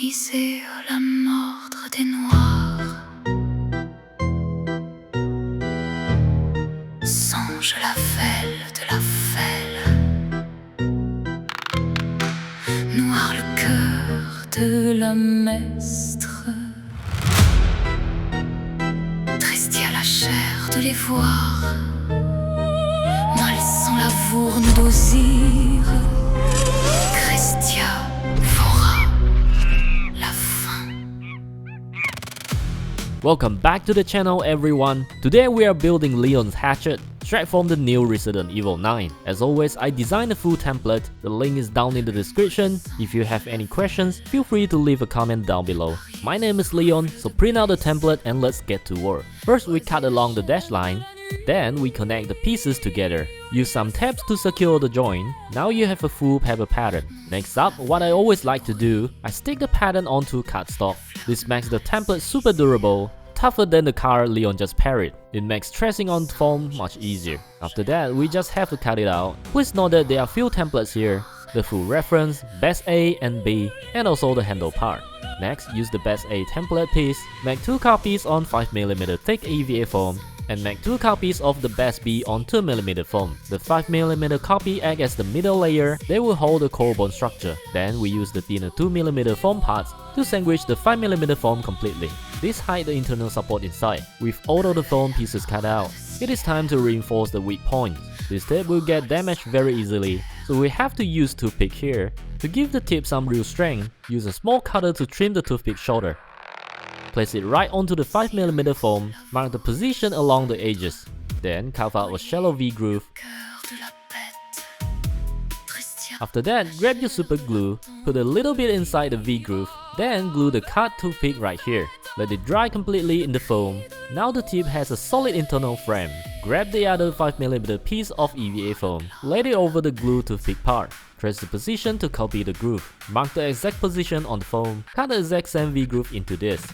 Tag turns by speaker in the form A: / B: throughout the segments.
A: L'Élysée, la mordre des noirs. Songe la fêle de la fêle. Noir le cœur de la mestre. Tristia la chair de les voir. Malsant la vourne d'Osir. Christia fera la fin.
B: Welcome back to the channel everyone. Today we are building Leon's Hatchet, straight from the new Resident Evil 9. As always, I designed a full template. The link is down in the description. If you have any questions, feel free to leave a comment down below. My name is Leon, so print out the template and let's get to work. First we cut along the dash line. Then we connect the pieces together. Use some tabs to secure the joint. Now you have a full paper pattern. Next up, what I always like to do, I stick the pattern onto cardstock. This makes the template super durable, tougher than the card Leon just parried. It makes tracing on foam much easier. After that, we just have to cut it out. Please note that there are few templates here. The full reference, base A and B, and also the handle part. Next, use the base A template piece. Make 2 copies on 5mm thick EVA foam. And make 2 copies of the base B on 2mm foam. The 5mm copy acts as the middle layer. They will hold the core bone structure. Then we use the thinner 2mm foam parts to sandwich the 5mm foam completely. This hides the internal support inside. With all of the foam pieces cut out, it is time to reinforce the weak points. This tip will get damaged very easily, so we have to use toothpick here. To give the tip some real strength, use a small cutter to trim the toothpick shoulder. Place it right onto the 5mm foam, mark the position along the edges. Then carve out a shallow V groove. After that, grab your super glue, put a little bit inside the V groove, then glue the cut toothpick right here. Let it dry completely in the foam. Now the tip has a solid internal frame. Grab the other 5mm piece of EVA foam, lay it over the glue toothpick part. Trace the position to copy the groove. Mark the exact position on the foam. Cut the exact same V groove into this.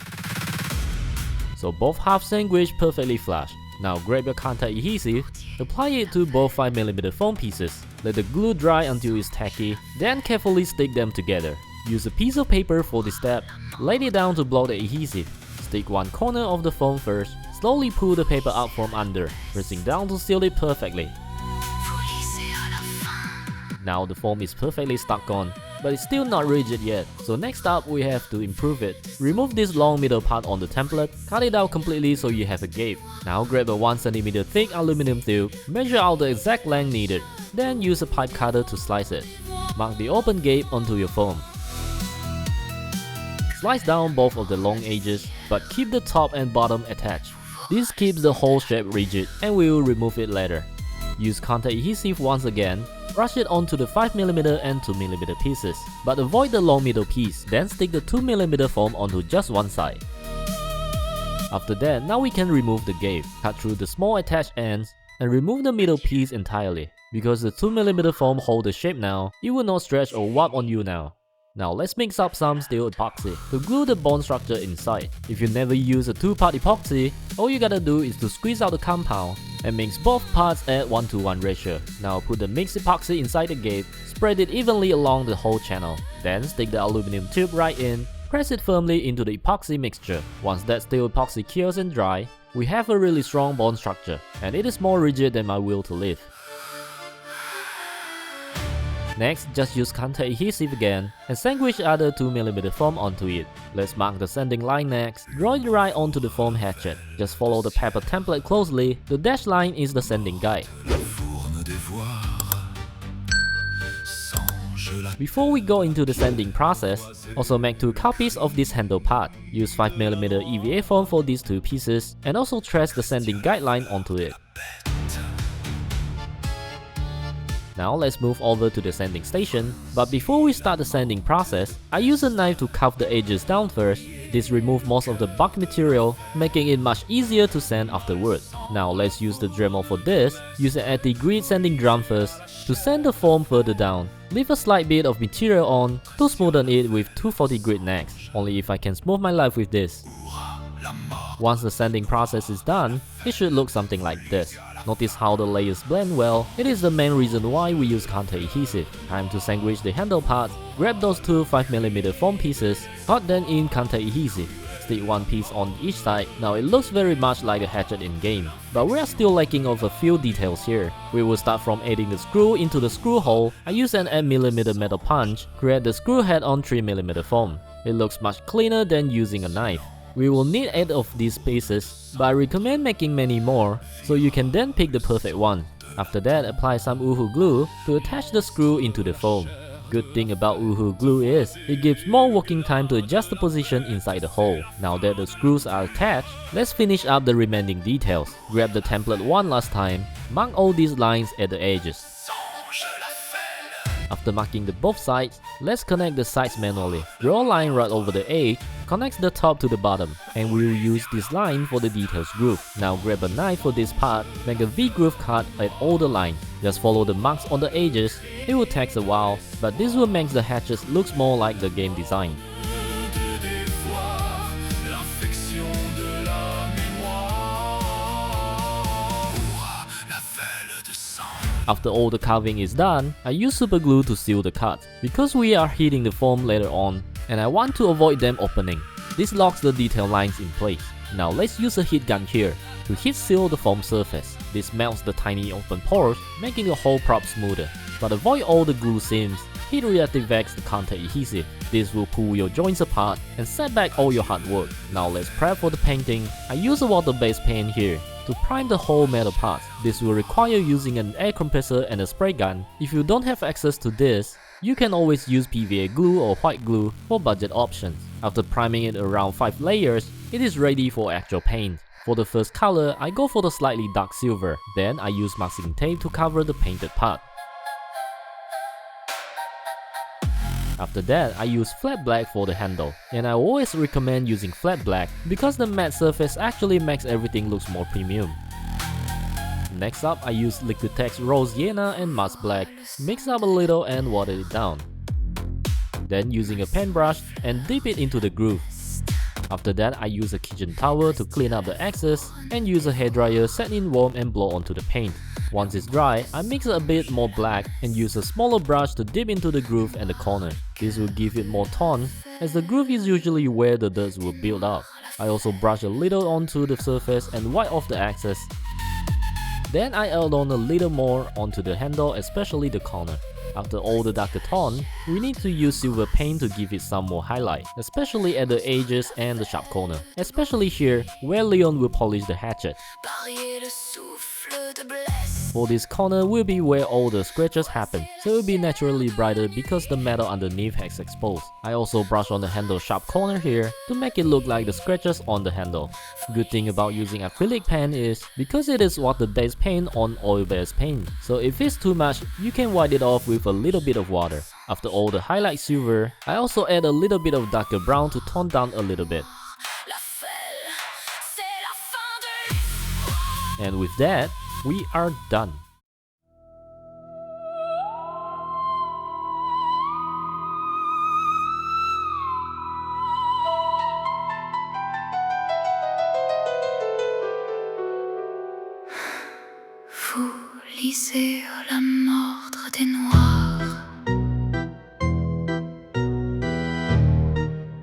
B: So both halves sandwich perfectly flush. Now grab your contact adhesive, apply it to both 5mm foam pieces. Let the glue dry until it's tacky, then carefully stick them together. Use a piece of paper for this step. Lay it down to block the adhesive. Stick one corner of the foam first. Slowly pull the paper out from under, pressing down to seal it perfectly. Now the foam is perfectly stuck on, but it's still not rigid yet, so next up we have to improve it. Remove this long middle part on the template, cut it out completely so you have a gap. Now grab a 1cm thick aluminum tube, measure out the exact length needed, then use a pipe cutter to slice it. Mark the open gap onto your foam. Slice down both of the long edges, but keep the top and bottom attached. This keeps the whole shape rigid and we will remove it later. Use contact adhesive once again. Brush it onto the 5mm and 2mm pieces, but avoid the long middle piece, then stick the 2mm foam onto just one side. After that, now we can remove the gap, cut through the small attached ends, and remove the middle piece entirely. Because the 2mm foam hold the shape now, it will not stretch or warp on you now. Now let's mix up some steel epoxy to glue the bone structure inside. If you never use a 2-part epoxy, all you gotta do is to squeeze out the compound and mix both parts at 1:1 ratio. Now put the mixed epoxy inside the gap, spread it evenly along the whole channel. Then stick the aluminum tube right in, press it firmly into the epoxy mixture. Once that steel epoxy cures and dry, we have a really strong bone structure, and it is more rigid than my will to live. Next, just use contact adhesive again and sandwich other 2mm foam onto it. Let's mark the sanding line next. Draw it right onto the foam hatchet. Just follow the paper template closely. The dashed line is the sanding guide. Before we go into the sanding process, also make 2 copies of this handle part. Use 5mm EVA foam for these 2 pieces and also trace the sanding guideline onto it. Now let's move over to the sanding station, but before we start the sanding process, I use a knife to carve the edges down first. This removes most of the bulk material, making it much easier to sand afterwards. Now let's use the Dremel for this. Use an anti-grit sanding drum first to sand the foam further down. Leave a slight bit of material on to smoothen it with 240 grit next. Only if I can smooth my life with this. Once the sanding process is done, it should look something like this. Notice how the layers blend well. It is the main reason why we use counter adhesive. Time to sandwich the handle part. Grab those two 5mm foam pieces, cut them in counter adhesive. Stick one piece on each side. Now it looks very much like a hatchet in game, but we are still lacking of a few details here. We will start from adding the screw into the screw hole. I use an 8mm metal punch, create the screw head on 3mm foam. It looks much cleaner than using a knife. We will need 8 of these pieces, but I recommend making many more, so you can then pick the perfect one. After that, apply some Uhu glue to attach the screw into the foam. Good thing about Uhu glue is, it gives more working time to adjust the position inside the hole. Now that the screws are attached, let's finish up the remaining details. Grab the template one last time, mark all these lines at the edges. After marking the both sides, let's connect the sides manually. Draw a line right over the edge, connects the top to the bottom, and we will use this line for the details groove. Now grab a knife for this part, make a V-groove cut at all the lines. Just follow the marks on the edges. It will take a while, but this will make the hatches look more like the game design. After all the carving is done, I use super glue to seal the cut, because we are heating the foam later on, and I want to avoid them opening. This locks the detail lines in place. Now let's use a heat gun here to heat seal the foam surface. This melts the tiny open pores, making the whole prop smoother. But avoid all the glue seams. Heat reactivates the counter adhesive. This will pull your joints apart and set back all your hard work. Now let's prep for the painting. I use a water-based paint here to prime the whole metal part. This will require using an air compressor and a spray gun. If you don't have access to this, you can always use PVA glue or white glue for budget options. After priming it around 5 layers, it is ready for actual paint. For the first color, I go for the slightly dark silver. Then I use masking tape to cover the painted part. After that, I use flat black for the handle, and I always recommend using flat black because the matte surface actually makes everything look more premium. Next up, I use Liquitex Rose Sienna and Matte Black, mix up a little and water it down. Then using a paintbrush and dip it into the groove. After that, I use a kitchen towel to clean up the excess and use a hairdryer set in warm and blow onto the paint. Once it's dry, I mix it a bit more black and use a smaller brush to dip into the groove and the corner. This will give it more tone, as the groove is usually where the dirt will build up. I also brush a little onto the surface and wipe off the excess. Then I add on a little more onto the handle, especially the corner. After all the darker tone, we need to use silver paint to give it some more highlight, especially at the edges and the sharp corner. Especially here, where Leon will polish the hatchet. For this corner will be where all the scratches happen, so it will be naturally brighter because the metal underneath has exposed. I also brush on the handle sharp corner here to make it look like the scratches on the handle. Good thing about using acrylic paint is because it is water-based paint on oil-based paint, so if it's too much, you can wipe it off with a little bit of water. After all the highlight silver, I also add a little bit of darker brown to tone down a little bit. And with that, we are done.
A: Vous lisez la mordre des noirs.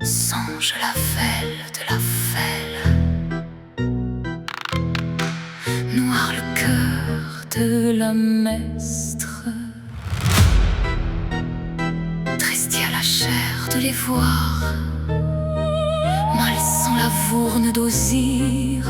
A: Songe la fêle de la fêle. Noir le cœur de la mestre. Tristia la chair de les voir. Mal sans la vourne d'Osir.